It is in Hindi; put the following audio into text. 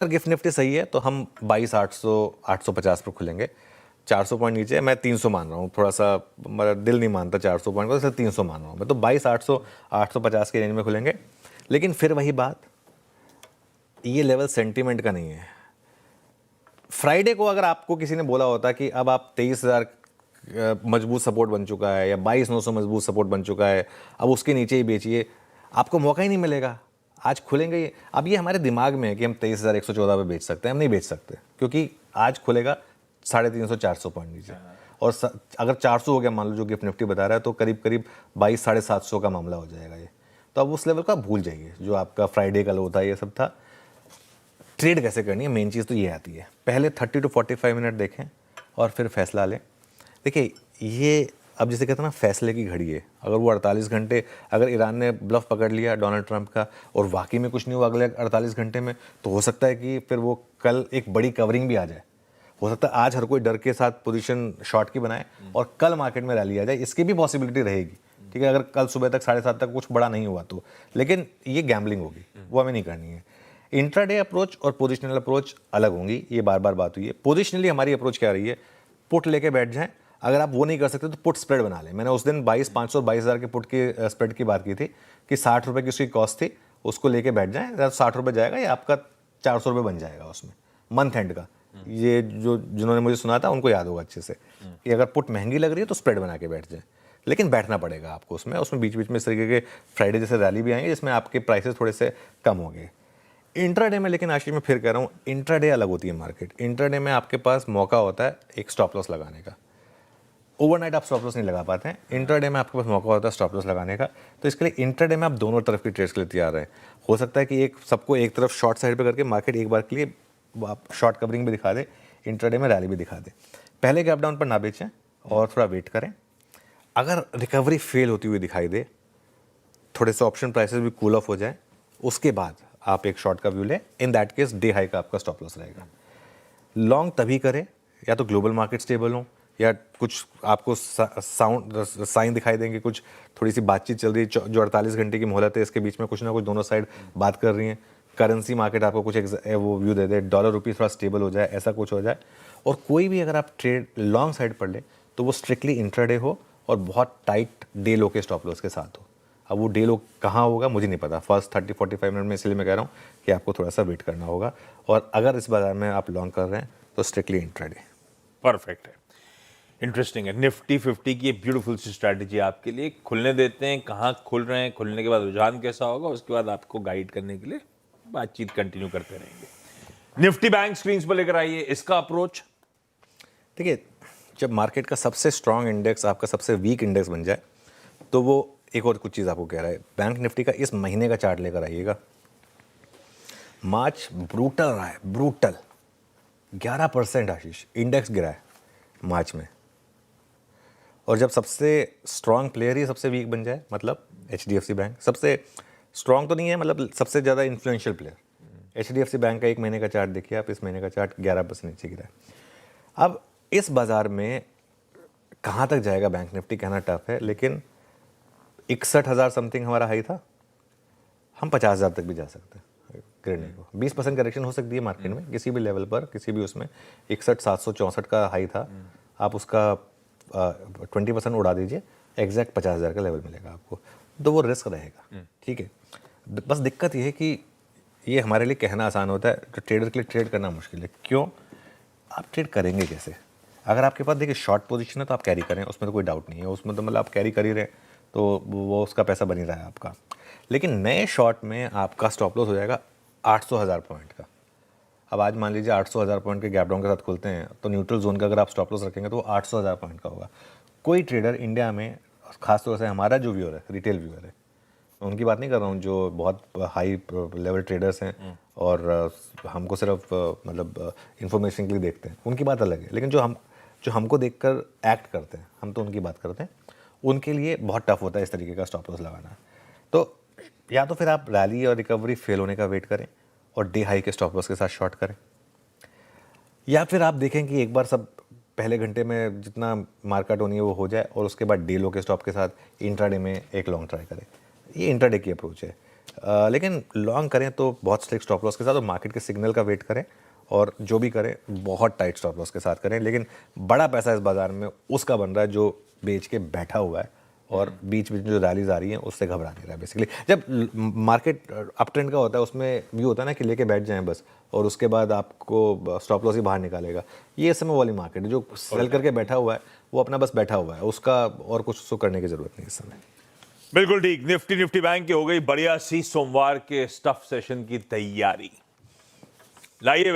अगर गिफ्ट निफ्टी सही है तो हम 22,800 850 पर खुलेंगे। 400 पॉइंट नीचे है, मैं 300 मान रहा हूँ, थोड़ा सा मेरा दिल नहीं मानता 400 पॉइंट को, तो 300 मान रहा हूँ मैं, तो 22,800 850 के रेंज में खुलेंगे। लेकिन फिर वही बात, ये लेवल सेंटीमेंट का नहीं है। फ्राइडे को अगर आपको किसी ने बोला होता कि अब आप 23,000 मजबूत सपोर्ट बन चुका है या 22,900 मजबूत सपोर्ट बन चुका है, अब उसके नीचे ही बेचिए, आपको मौका ही नहीं मिलेगा। आज खुलेंगे ये, अब ये हमारे दिमाग में है कि हम 23,114 पे बेच सकते हैं, हम नहीं बेच सकते, क्योंकि आज खुलेगा 350 400 पॉइंट नीचे। और अगर 400 हो गया मान लो जो गिफ्ट निफ्टी बता रहा है, तो करीब करीब 22,750 का मामला हो जाएगा ये। तो अब उस लेवल का भूल जाइए, जो आपका फ्राइडे का लो था ये सब था। ट्रेड कैसे करनी है, मेन चीज़ तो ये आती है। पहले 30 to 45 मिनट देखें और फिर फैसला लें। देखिए ये अब जैसे कहते हैं ना, फैसले की घड़ी है। अगर वो 48 घंटे, अगर ईरान ने ब्लफ पकड़ लिया डोनाल्ड ट्रंप का और वाकई में कुछ नहीं हुआ अगले 48 घंटे में, तो हो सकता है कि फिर वो कल एक बड़ी कवरिंग भी आ जाए। हो सकता है आज हर कोई डर के साथ पोजीशन शॉर्ट की बनाए और कल मार्केट में रैली आ जाए, इसकी भी पॉसिबिलिटी रहेगी। ठीक है, अगर कल सुबह तक 7:30 तक कुछ बड़ा नहीं हुआ तो, लेकिन ये गैम्बलिंग होगी, वो हमें नहीं करनी है। इंट्राडे अप्रोच और पोजिशनल अप्रोच अलग होंगी, ये बार बार बात हुई है। पोजिशनली हमारी अप्रोच क्या रही है, पुट लेके बैठ जाएं। अगर आप वो नहीं कर सकते तो पुट स्प्रेड बना लें। मैंने उस दिन 22,500 22,000 के पुट की स्प्रेड की बात की थी कि 60 रुपये की उसकी कॉस्ट थी, उसको लेके बैठ जाएं। 60 रुपये जाएगा, ये आपका 400 रुपये बन जाएगा उसमें मंथ एंड का। ये जो जिन्होंने मुझे सुना था उनको याद होगा अच्छे से कि अगर पुट महंगी लग रही है तो स्प्रेड बना के बैठ जाए, लेकिन बैठना पड़ेगा आपको उसमें बीच बीच में इस तरीके के फ्राइडे जैसे रैली भी आएंगे जिसमें आपके प्राइसेस थोड़े से कम होंगे। इंट्राडे में लेकिन आशीष मैं फिर कह रहा हूँ, इंट्राडे अलग होती है मार्केट। इंट्राडे में आपके पास मौका होता है एक स्टॉप लॉस लगाने का। ओवरनाइट आप स्टॉप लॉस नहीं लगा पाते हैं, इंट्राडे में आपके पास मौका होता है स्टॉप लॉस लगाने का। तो इसके लिए इंट्राडे में आप दोनों तरफ की ट्रेड्स के लिए तैयार रहें। हो सकता है कि एक सबको एक तरफ शॉर्ट साइड पे करके मार्केट एक बार के लिए आप शॉर्ट कवरिंग भी दिखा दे, इंट्राडे में रैली भी दिखा दे। पहले गैप डाउन पर ना बेचें और थोड़ा वेट करें। अगर रिकवरी फेल होती हुई दिखाई दे, थोड़े से ऑप्शन प्राइसेस भी कूल ऑफ हो जाए, उसके बाद आप एक शॉर्ट का व्यू लें। In that case day high का आपका स्टॉप लॉस रहेगा। लॉन्ग तभी करें या तो ग्लोबल मार्केट स्टेबल हो या कुछ आपको साउंड साइन दिखाई देंगे, कुछ थोड़ी सी बातचीत चल रही है, जो 48 घंटे की मोहलत है इसके बीच में कुछ ना कुछ दोनों साइड बात कर रही हैं। करेंसी मार्केट आपको कुछ वो व्यू दे दे, डॉलर रुपी थोड़ा स्टेबल हो जाए, ऐसा कुछ हो जाए। और कोई भी अगर आप ट्रेड लॉन्ग साइड पर ले तो वो स्ट्रिक्टली इंट्राडे हो और बहुत टाइट डे लो के स्टॉप लॉस के साथ हो। अब वो डे लो कहाँ होगा मुझे नहीं पता, फर्स्ट 30-45 मिनट में, इसलिए मैं कह रहा हूँ कि आपको थोड़ा सा वेट करना होगा। और अगर इस बाजार में आप लॉन्ग कर रहे हैं तो स्ट्रिक्टली इंट्राडे। परफेक्ट है, इंटरेस्टिंग है। निफ्टी 50 की एक ब्यूटीफुल सी स्ट्रैटेजी आपके लिए। खुलने देते हैं, कहाँ खुल रहे हैं, खुलने के बाद रुझान कैसा होगा, उसके बाद आपको गाइड करने के लिए बातचीत कंटिन्यू करते रहेंगे। निफ्टी बैंक स्क्रीन पर लेकर आइए, इसका अप्रोच। देखिए, जब मार्केट का सबसे स्ट्रांग इंडेक्स आपका सबसे वीक इंडेक्स बन जाए तो वो एक और कुछ चीज़ आपको कह रहा है। बैंक निफ्टी का इस महीने का चार्ट लेकर आइएगा। मार्च ब्रूटल रहा है, ब्रूटल 11% आशीष इंडेक्स गिरा है मार्च में। और जब सबसे स्ट्रांग प्लेयर ही सबसे वीक बन जाए, मतलब HDFC बैंक सबसे स्ट्रांग तो नहीं है, मतलब सबसे ज़्यादा इन्फ्लुएंशियल प्लेयर HDFC बैंक का एक महीने का चार्ट देखिए आप, इस महीने का चार्ट 11% नीचे गिरा है। अब इस बाजार में कहाँ तक जाएगा बैंक निफ्टी कहना टफ है, लेकिन 61,000 समथिंग हमारा हाई था, हम 50,000 तक भी जा सकते हैं गिरने को। 20% करेक्शन हो सकती है मार्केट में किसी भी लेवल पर, किसी भी उसमें। 61,764 का हाई था, आप उसका 20% उड़ा दीजिए, एग्जैक्ट 50,000 का लेवल मिलेगा आपको, तो वो रिस्क रहेगा। ठीक है, बस दिक्कत ये है कि ये हमारे लिए कहना आसान होता है, तो ट्रेडर के लिए ट्रेड करना मुश्किल है। क्यों? आप ट्रेड करेंगे कैसे? अगर आपके पास देखिए शॉर्ट पोजीशन है तो आप कैरी करें, उसमें तो कोई डाउट नहीं है, उसमें तो मतलब आप कैरी कर ही रहे हैं तो वो उसका पैसा बन ही रहा है आपका। लेकिन नए शॉर्ट में आपका स्टॉप लॉस हो जाएगा 800,000 पॉइंट का। अब आज मान लीजिए 800,000 पॉइंट के गैप डाउन के साथ खुलते हैं, तो न्यूट्रल जोन का अगर आप स्टॉप लॉस रखेंगे तो वो 800,000 पॉइंट का होगा। कोई ट्रेडर इंडिया में, खासतौर से हमारा जो व्यूअर है, रिटेल व्यूअर है, उनकी बात नहीं कर रहा हूँ, जो बहुत हाई लेवल ट्रेडर्स हैं और हमको सिर्फ मतलब इन्फॉर्मेशन के लिए देखते हैं, उनकी बात अलग है। लेकिन जो हमको देखकर एक्ट करते हैं, हम तो उनकी बात करते हैं, उनके लिए बहुत टफ होता है इस तरीके का स्टॉप लॉस लगाना। तो या तो फिर आप रैली और रिकवरी फेल होने का वेट करें और डे हाई के स्टॉप लॉस के साथ शॉर्ट करें, या फिर आप देखें कि एक बार सब पहले घंटे में जितना मार्केट होनी है वो हो जाए और उसके बाद डे लो के स्टॉप के साथ इंट्राडे में एक लॉन्ग ट्राई करें। ये इंट्राडे की अप्रोच है। लेकिन लॉन्ग करें तो बहुत स्ट्रिक्ट स्टॉप लॉस के साथ और मार्केट के सिग्नल का वेट करें, और जो भी करें बहुत टाइट स्टॉप लॉस के साथ करें। लेकिन बड़ा पैसा इस बाजार में उसका बन रहा है जो बेच के बैठा हुआ है और बीच बीच में जो रैलीज आ रही हैं उससे घबरा नहीं रहा है। बेसिकली जब मार्केट अप ट्रेंड का होता है उसमें भी होता है ना कि लेके बैठ जाएं बस, और उसके बाद आपको स्टॉप लॉस ही बाहर निकालेगा। ये इस समय वाली मार्केट है, जो सेल करके बैठा हुआ है वो अपना बस बैठा हुआ है, उसका और कुछ उसको करने की जरूरत नहीं इस समय। बिल्कुल ठीक। निफ्टी बैंक की हो गई बढ़िया सी सोमवार के स्टफ सेशन की तैयारी। लाइए